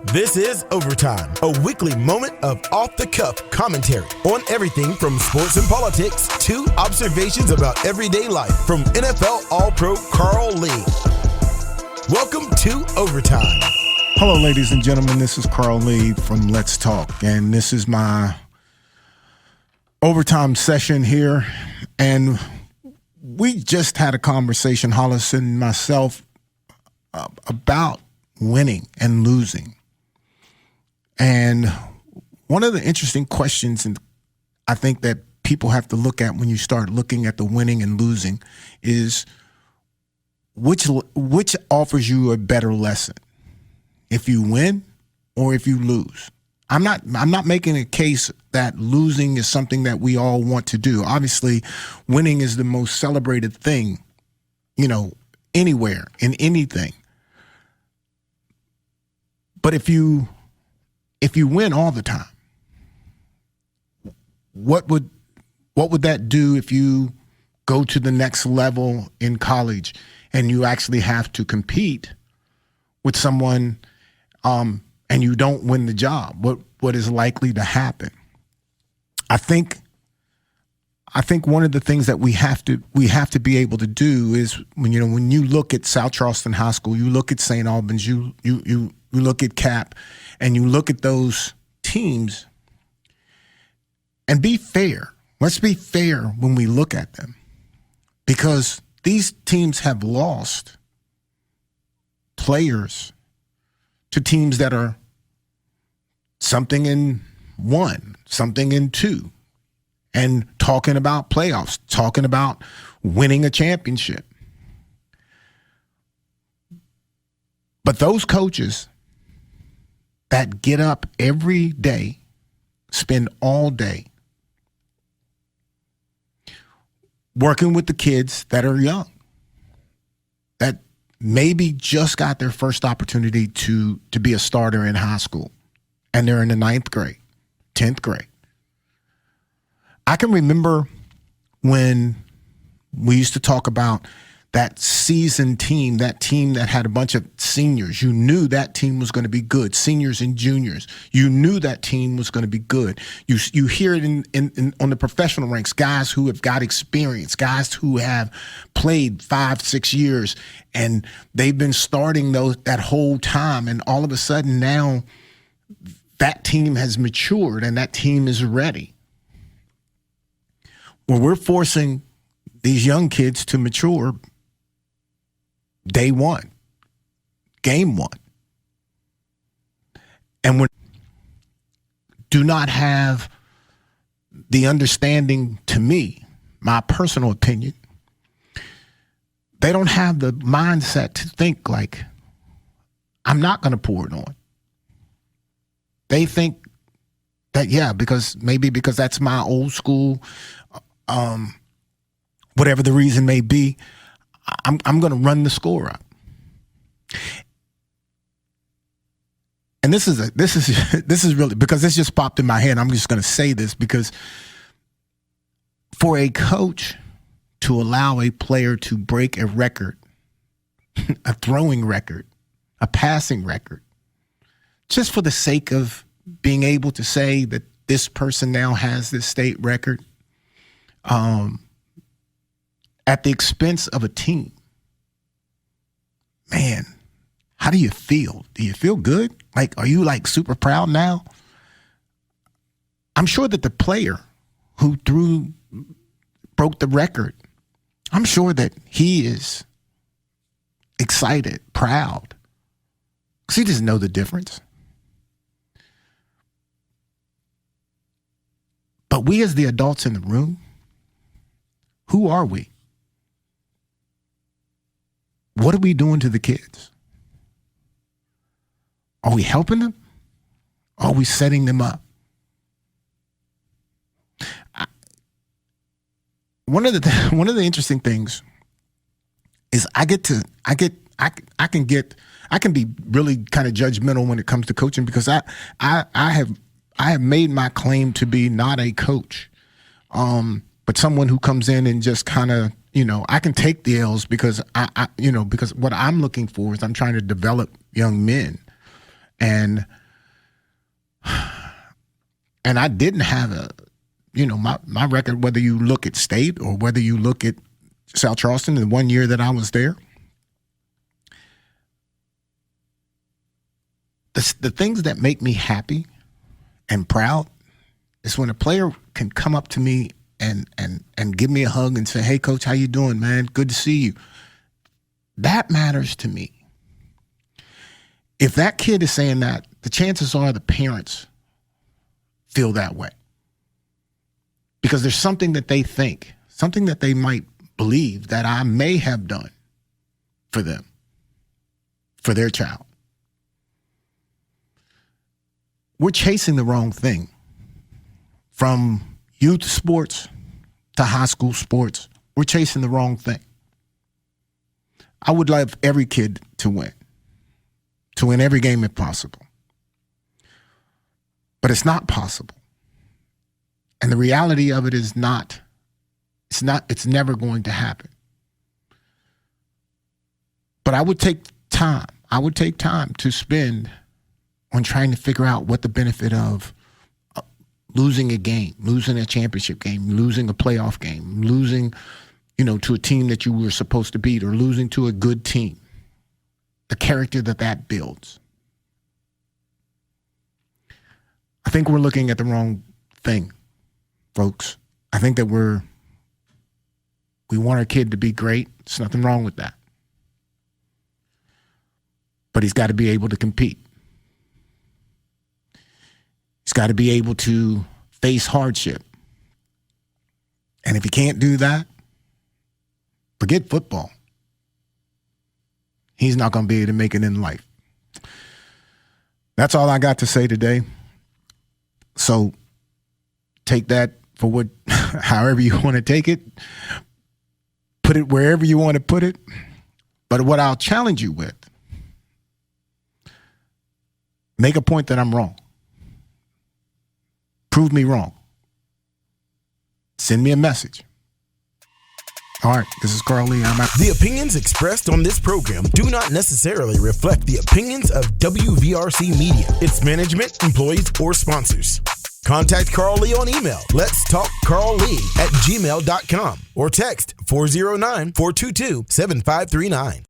This is Overtime, a weekly moment of off-the-cuff commentary on everything from sports and politics to observations about everyday life from NFL All-Pro Carl Lee. Welcome to Overtime. Hello, ladies and gentlemen. This is Carl Lee from Let's Talk, and this is my overtime session here. And we just had a conversation, Hollis and myself, about winning and losing. And one of the interesting questions, and I think that people have to look at when you start looking at the winning and losing, is which offers you a better lesson, if you win or if you lose. I'm not making a case that losing is something that we all want to do. Obviously, winning is the most celebrated thing, anywhere, in anything. But if you win all the time, what would that do if you go to the next level in college and you actually have to compete with someone and you don't win the job? What is likely to happen? I think one of the things that we have to be able to do is when you look at South Charleston High School, you look at St. Albans, you look at Cap, and you look at those teams and be fair. Let's be fair when we look at them, because these teams have lost players to teams that are something in 1, something in 2, and talking about playoffs, talking about winning a championship. But those coaches that get up every day, spend all day working with the kids that are young, that maybe just got their first opportunity to be a starter in high school, and they're in the 9th grade, 10th grade. I can remember when we used to talk about that seasoned team, that team that had a bunch of seniors. You knew that team was going to be good, seniors and juniors. You knew that team was going to be good. You hear it in on the professional ranks, guys who have got experience, guys who have played 5-6 years, and they've been starting that whole time, and all of a sudden now that team has matured and that team is ready. Well, we're forcing these young kids to mature day one, game one. And we do not have the understanding, to me, my personal opinion, they don't have the mindset to think like, I'm not going to pour it on. They think that, because that's my old school, whatever the reason may be, I'm going to run the score up. And this is really, because this just popped in my head. I'm just going to say this because for a coach to allow a player to break a record, a throwing record, a passing record, just for the sake of being able to say that this person now has this state record, at the expense of a team, man, how do you feel? Do you feel good? Like, are you super proud now? I'm sure that the player who broke the record, I'm sure that he is excited, proud, because he doesn't know the difference. But we as the adults in the room, who are we? What are we doing to the kids? Are we helping them? Are we setting them up? One of the interesting things is I can be really kind of judgmental when it comes to coaching, because I have made my claim to be not a coach, but someone who comes in and just kind of, I can take the L's because because what I'm looking for is I'm trying to develop young men. And I didn't have my record, whether you look at state or whether you look at South Charleston in the 1 year that I was there. The things that make me happy and proud is when a player can come up to me and give me a hug and say, "Hey, Coach, how you doing, man? Good to see you." That matters to me. If that kid is saying that, the chances are the parents feel that way. Because there's something that they think, something that they might believe that I may have done for them, for their child. We're chasing the wrong thing. From youth sports to high school sports, we're chasing the wrong thing. I would love every kid to win every game if possible. But it's not possible. And the reality of it is it's never going to happen. But I would take time. I would take time to spend on trying to figure out what the benefit of losing a game, losing a championship game, losing a playoff game, losing, to a team that you were supposed to beat, or losing to a good team, the character that builds. I think we're looking at the wrong thing, folks. I think that we want our kid to be great. There's nothing wrong with that. But he's got to be able to compete. He's got to be able to face hardship. And if he can't do that, forget football. He's not going to be able to make it in life. That's all I got to say today. So take that for however you want to take it. Put it wherever you want to put it. But what I'll challenge you with, make a point that I'm wrong. Prove me wrong. Send me a message. All right, this is Carl Lee. I'm out. The opinions expressed on this program do not necessarily reflect the opinions of WVRC Media, its management, employees, or sponsors. Contact Carl Lee on email, letstalkcarllee@gmail.com, or text 409-422-7539.